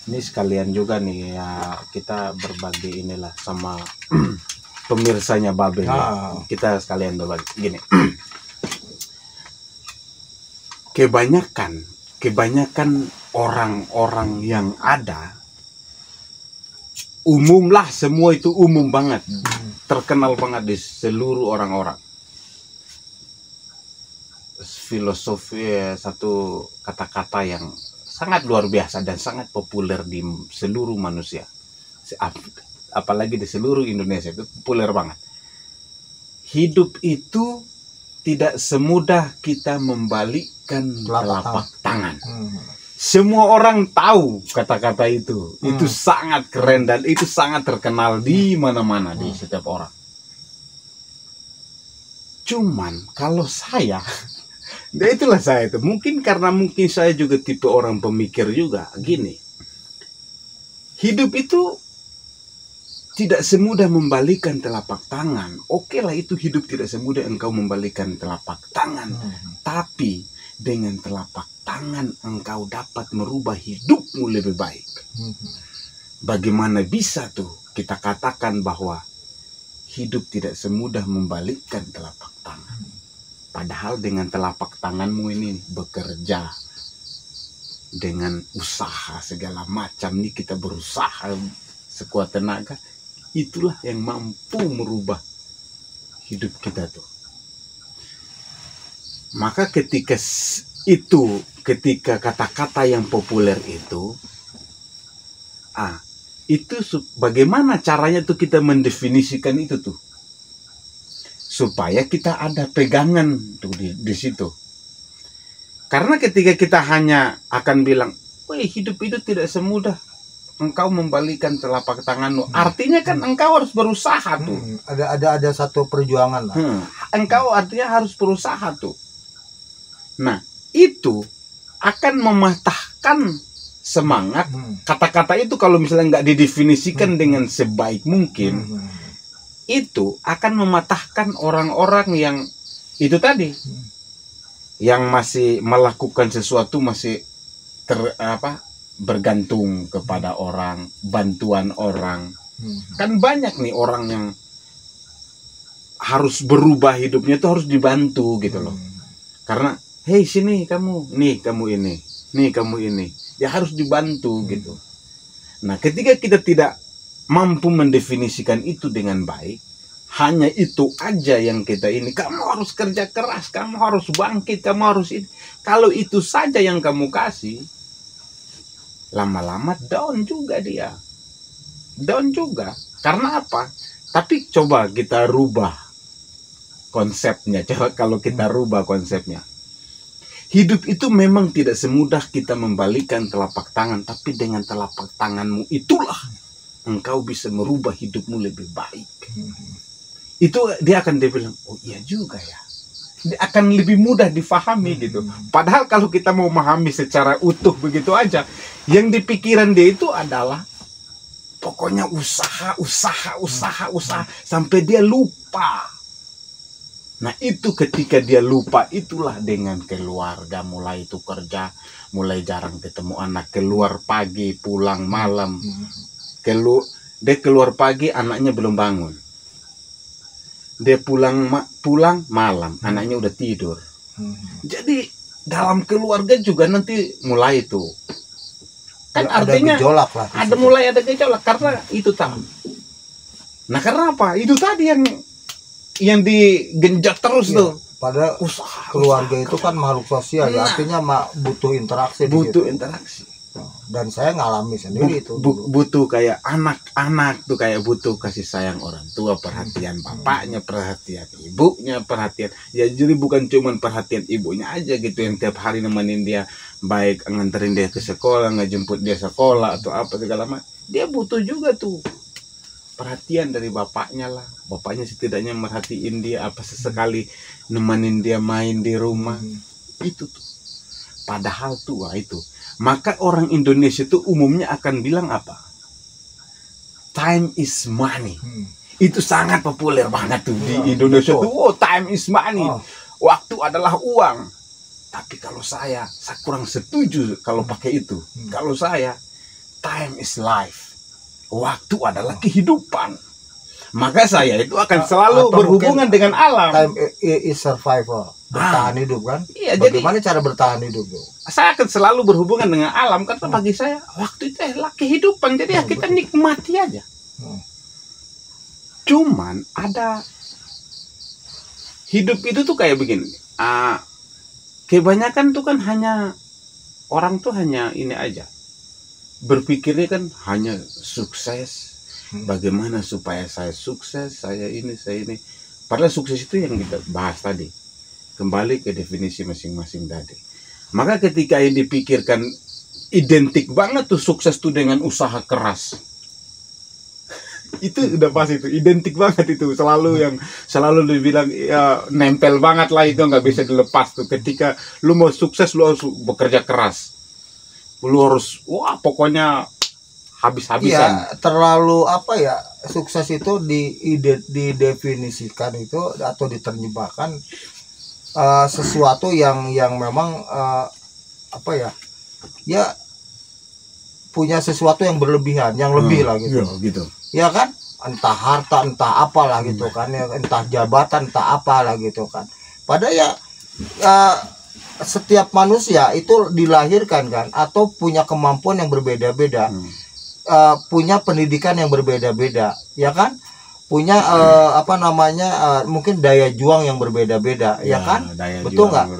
Ini sekalian juga nih ya, kita berbagi inilah sama pemirsanya Babe. Kita sekalian berbagi gini. Kebanyakan orang-orang yang ada, umumlah, semua itu umum banget, terkenal banget di seluruh orang-orang. Filosofi satu kata-kata yang sangat luar biasa dan sangat populer di seluruh manusia, apalagi di seluruh Indonesia, itu populer banget. Hidup itu tidak semudah kita membalikkan telapak tangan. Semua orang tahu kata-kata itu. Itu sangat keren dan itu sangat terkenal di mana-mana, di setiap orang. Cuman kalau saya, nah itulah saya itu. Mungkin saya juga tipe orang pemikir juga. Gini, hidup itu tidak semudah membalikkan telapak tangan. Oke lah, itu hidup tidak semudah engkau membalikkan telapak tangan. Tapi dengan telapak tangan engkau dapat merubah hidupmu lebih baik. Bagaimana bisa tuh kita katakan bahwa hidup tidak semudah membalikkan telapak tangan? Padahal dengan telapak tanganmu ini bekerja, dengan usaha segala macam nih, kita berusaha sekuat tenaga, itulah yang mampu merubah hidup kita tuh. Maka ketika kata-kata yang populer itu, bagaimana caranya tuh kita mendefinisikan itu tuh, supaya kita ada pegangan tuh di situ. Karena ketika kita hanya akan bilang, "Wih, hidup itu tidak semudah engkau membalikkan telapak tanganmu," artinya kan engkau harus berusaha tuh. Ada satu perjuangan lah. Engkau artinya harus berusaha tuh. Nah, itu akan mematahkan semangat. Kata-kata itu kalau misalnya nggak didefinisikan dengan sebaik mungkin, itu akan mematahkan orang-orang yang itu tadi, yang masih melakukan sesuatu, masih bergantung kepada orang, bantuan orang. Kan banyak nih orang yang harus berubah hidupnya itu harus dibantu gitu loh. Karena hei, sini kamu, nih kamu ini, nih kamu ini, ya harus dibantu gitu. Nah, ketika kita tidak mampu mendefinisikan itu dengan baik, hanya itu aja yang kita ini, kamu harus kerja keras, kamu harus bangkit, kamu harus ini. Kalau itu saja yang kamu kasih, lama-lama down juga dia. Down juga. Karena apa? Tapi coba kita rubah konsepnya. Coba kalau kita rubah konsepnya. Hidup itu memang tidak semudah kita membalikkan telapak tangan, tapi dengan telapak tanganmu itulah engkau bisa merubah hidupmu lebih baik. Itu dia akan bilang, oh iya juga ya. Dia akan lebih mudah difahami gitu. Padahal kalau kita mau memahami secara utuh begitu aja, yang di pikiran dia itu adalah pokoknya usaha sampai dia lupa. Nah, itu ketika dia lupa, itulah dengan keluarga mulai itu kerja, mulai jarang ketemu anak, keluar pagi, pulang malam. Dia keluar pagi, anaknya belum bangun. Dia pulang malam, anaknya udah tidur. Jadi dalam keluarga juga nanti mulai itu. Kan artinya ada gejolak lah. Ada gejolak karena itu tahu. Nah, karena apa? Itu tadi yang digenjot terus tuh. Pada keluarga itu kan makhluk sosial, ya, artinya butuh interaksi. Butuh interaksi. Dan saya ngalami sendiri itu. Butuh kayak anak-anak tuh kayak butuh kasih sayang orang tua, perhatian bapaknya, perhatian ibunya, perhatian. Ya jadi bukan cuma perhatian ibunya aja gitu yang tiap hari nemenin dia, baik nganterin dia ke sekolah, ngejemput dia sekolah atau apa segala macam. Dia butuh juga tuh perhatian dari bapaknya lah. Bapaknya setidaknya merhatiin dia, apa sesekali nemenin dia main di rumah. Itu tuh. Padahal tuh itu. Maka orang Indonesia itu umumnya akan bilang apa? Time is money. Itu sangat populer banget tuh di Indonesia tuh. Oh, time is money. waktu adalah uang. Tapi kalau saya kurang setuju kalau pakai itu. Kalau saya, time is life. Waktu adalah kehidupan. Maka saya itu akan selalu Atau berhubungan dengan alam. Time is survival, bertahan hidup kan? Iya, Bagaimana cara bertahan hidup tuh? Saya akan selalu berhubungan dengan alam karena bagi saya waktu itu adalah kehidupan. Jadi ya kita nikmati aja. Cuman ada hidup itu tuh kayak begini. Kebanyakan tuh kan hanya orang tuh hanya ini aja. Berpikirnya kan hanya sukses. Bagaimana supaya saya sukses, saya ini. Padahal sukses itu yang kita bahas tadi. Kembali ke definisi masing-masing tadi. Maka ketika yang dipikirkan identik banget tuh sukses tuh dengan usaha keras. Itu udah pasti itu identik banget itu, selalu dibilang ya, nempel banget lah, itu nggak bisa dilepas tuh. Ketika lu mau sukses lu harus bekerja keras, lu harus pokoknya habis-habisan. Ya, terlalu sukses itu didefinisikan itu atau diterjemahkan sesuatu yang memang ya punya sesuatu yang berlebihan, yang lebih lah gitu. Ya kan, entah harta, entah apalah gitu kan, ya, entah jabatan, entah apalah gitu kan. Padahal ya setiap manusia itu dilahirkan kan, atau punya kemampuan yang berbeda-beda, punya pendidikan yang berbeda-beda, ya kan, punya mungkin daya juang yang berbeda-beda, ya kan, betul nggak?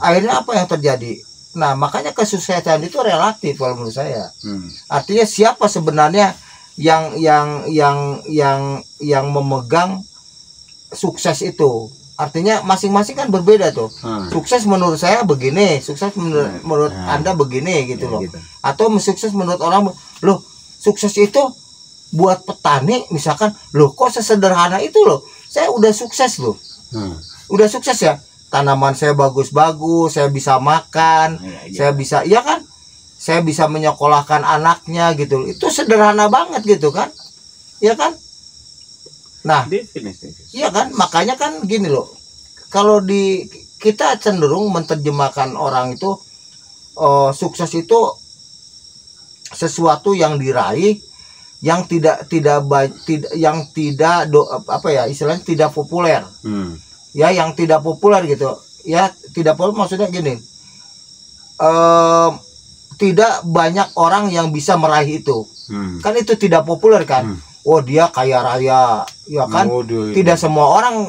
Akhirnya apa yang terjadi? Nah, makanya kesuksesan itu relatif kalau menurut saya. Artinya siapa sebenarnya yang memegang sukses itu, artinya masing-masing kan berbeda tuh. Sukses menurut saya begini, sukses menurut Anda begini gitu loh. Gitu. Atau sukses menurut orang, loh sukses itu buat petani misalkan, loh kok sesederhana itu loh, saya udah sukses loh. Udah sukses ya, tanaman saya bagus-bagus, saya bisa makan, saya bisa, ya kan, saya bisa menyekolahkan anaknya gitu. Itu sederhana banget gitu kan, ya kan. Nah, iya kan, makanya kan gini loh, kalau kita cenderung menerjemahkan orang itu sukses itu sesuatu yang diraih, yang istilahnya tidak populer. Ya, yang tidak populer gitu. Ya, tidak populer maksudnya gini. Tidak banyak orang yang bisa meraih itu. Kan itu tidak populer kan. Oh, dia kaya raya, ya kan. Tidak semua orang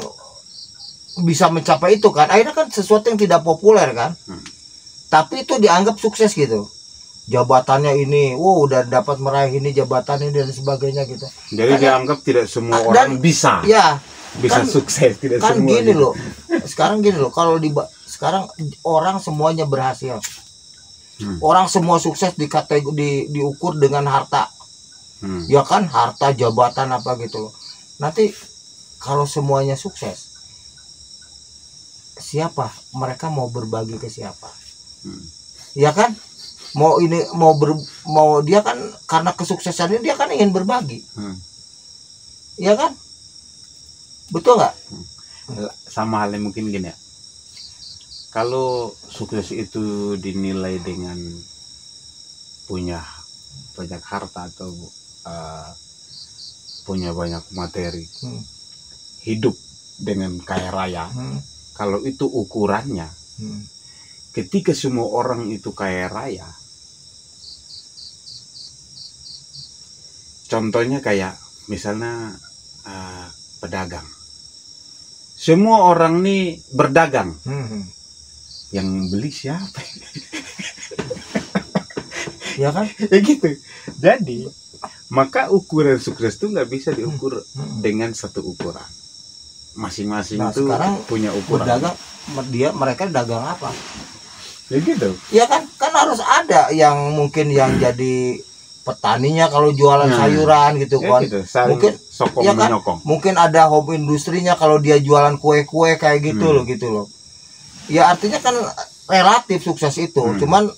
bisa mencapai itu kan. Akhirnya kan sesuatu yang tidak populer kan. Tapi itu dianggap sukses gitu. Jabatannya ini, udah dapat meraih ini jabatan ini dan sebagainya gitu. Jadi dianggap tidak semua orang bisa. Ya, bisa kan, sukses tidak kan semua. Gini loh. Sekarang gini loh, kalau sekarang orang semuanya berhasil. Orang semua sukses diukur dengan harta. Ya kan, harta, jabatan apa gitu loh. Nanti kalau semuanya sukses, siapa mereka mau berbagi ke siapa? Ya kan? Mau dia kan karena kesuksesannya dia kan ingin berbagi. Ya kan? Betul nggak? Sama halnya mungkin gini ya. Kalau sukses itu dinilai dengan punya banyak harta atau punya banyak materi, hidup dengan kaya raya, kalau itu ukurannya, ketika semua orang itu kaya raya, contohnya kayak misalnya pedagang, semua orang nih berdagang. Yang beli siapa? Ya kan? Ya gitu. Jadi maka ukuran sukses itu nggak bisa diukur dengan satu ukuran. Masing-masing itu punya ukuran. Berdagang, mereka dagang apa? Ya gitu. Ya kan harus ada yang mungkin yang jadi petaninya kalau jualan sayuran gitu kan. Gitu. Mungkin ya kan, mungkin ada home industrinya kalau dia jualan kue-kue kayak gitu loh gitu loh. Ya artinya kan relatif sukses itu, cuman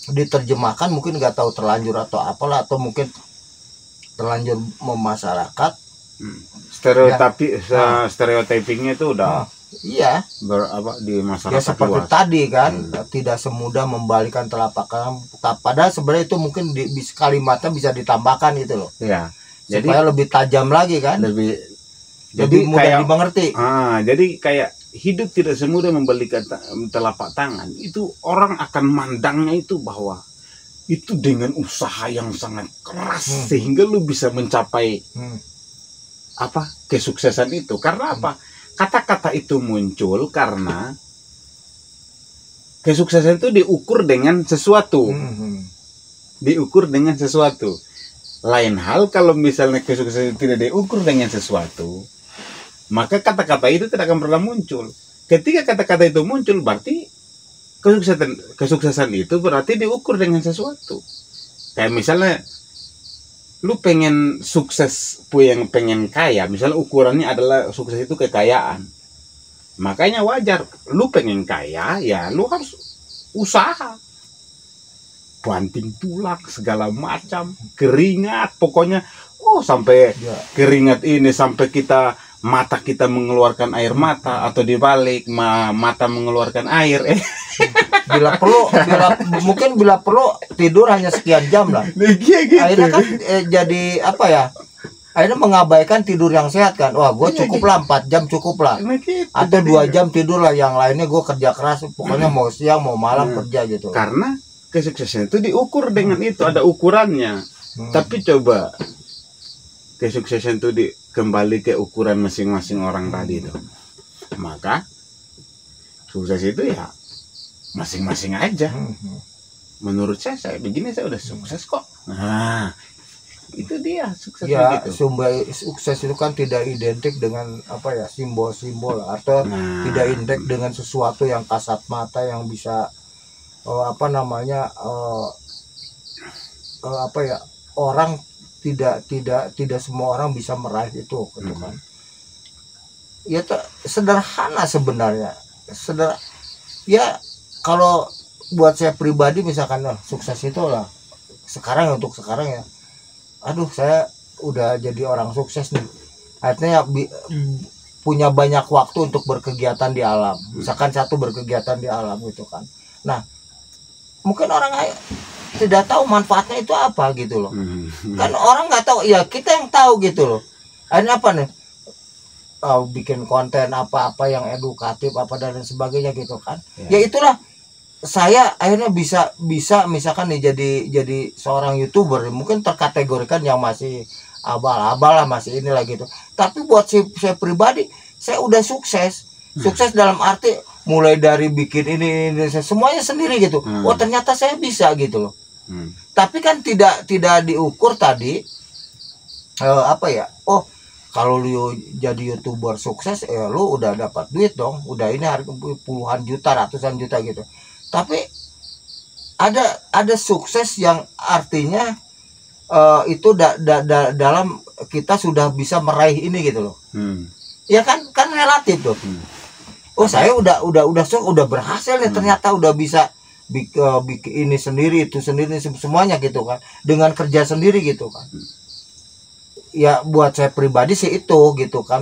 diterjemahkan mungkin nggak tahu terlanjur atau apalah, atau mungkin terlanjur memasyarakat. Stereotypingnya itu udah Iya. Di masyarakat Ya seperti luas. tadi kan, tidak semudah membalikan telapak tangan. Padahal sebenarnya itu mungkin di kalimatnya bisa ditambahkan gitu loh. Iya. Jadi supaya lebih tajam lagi kan. Lebih mudah kayak, dimengerti. Jadi kayak hidup tidak semudah membalikan telapak tangan. Itu orang akan mandangnya itu bahwa itu dengan usaha yang sangat keras sehingga lu bisa mencapai kesuksesan itu. Karena apa? Kata-kata itu muncul karena kesuksesan itu diukur dengan sesuatu. Diukur dengan sesuatu. Lain hal kalau misalnya kesuksesan itu tidak diukur dengan sesuatu, maka kata-kata itu tidak akan pernah muncul. Ketika kata-kata itu muncul, berarti kesuksesan itu berarti diukur dengan sesuatu. Kayak misalnya lu pengen sukses, yang pengen kaya, misalnya ukurannya adalah sukses itu kekayaan. Makanya wajar lu pengen kaya, ya lu harus usaha, banting tulang segala macam, keringat, pokoknya sampai keringat ini sampai mata kita mengeluarkan air mata, atau dibalik mata mengeluarkan air. Bila perlu tidur hanya sekian jam lah. Gitu. Akhirnya kan jadi apa ya? Akhirnya mengabaikan tidur yang sehat kan. Wah, gue cukup lah 4 jam cukup lah. Gitu, atau 2 jam tidur lah, yang lainnya gue kerja keras. Pokoknya mau siang mau malam kerja gitu. Karena kesuksesan itu diukur dengan itu, ada ukurannya. Tapi coba kesuksesan itu kembali ke ukuran masing-masing orang tadi itu, maka sukses itu ya masing-masing aja. Menurut saya begini, saya udah sukses kok. Nah, itu dia sukses ya, gitu. Sumber sukses itu kan tidak identik dengan apa ya, simbol-simbol atau tidak identik dengan sesuatu yang kasat mata yang bisa orang tidak semua orang bisa meraih itu gitu kan. Ya sederhana sebenarnya. Ya kalau buat saya pribadi misalkan sukses itu lah sekarang, untuk sekarang ya. Aduh, saya udah jadi orang sukses nih. Artinya punya banyak waktu untuk berkegiatan di alam. Misalkan satu berkegiatan di alam gitu kan. Nah, mungkin orang tidak tahu manfaatnya itu apa gitu loh. Kan orang nggak tahu, ya kita yang tahu gitu loh. Akhirnya apa nih? Bikin konten apa-apa yang edukatif apa dan sebagainya gitu kan. Ya itulah saya akhirnya bisa misalkan nih jadi seorang YouTuber, mungkin terkategorikan yang masih abal-abal lah, masih inilah gitu. Tapi buat saya pribadi, saya udah sukses. Sukses dalam arti mulai dari bikin ini semuanya sendiri gitu. Oh, ternyata saya bisa gitu loh. Tapi kan tidak diukur tadi oh, kalau lu jadi YouTuber sukses lu udah dapat duit dong, udah ini harga puluhan juta, ratusan juta gitu. Tapi ada sukses yang artinya itu dalam kita sudah bisa meraih ini gitu loh. Ya kan relatif tuh. Oh, saya udah berhasil nih, ternyata udah bisa bikin ini sendiri, itu sendiri, semuanya gitu kan, dengan kerja sendiri gitu kan. Ya buat saya pribadi sih itu gitu kan.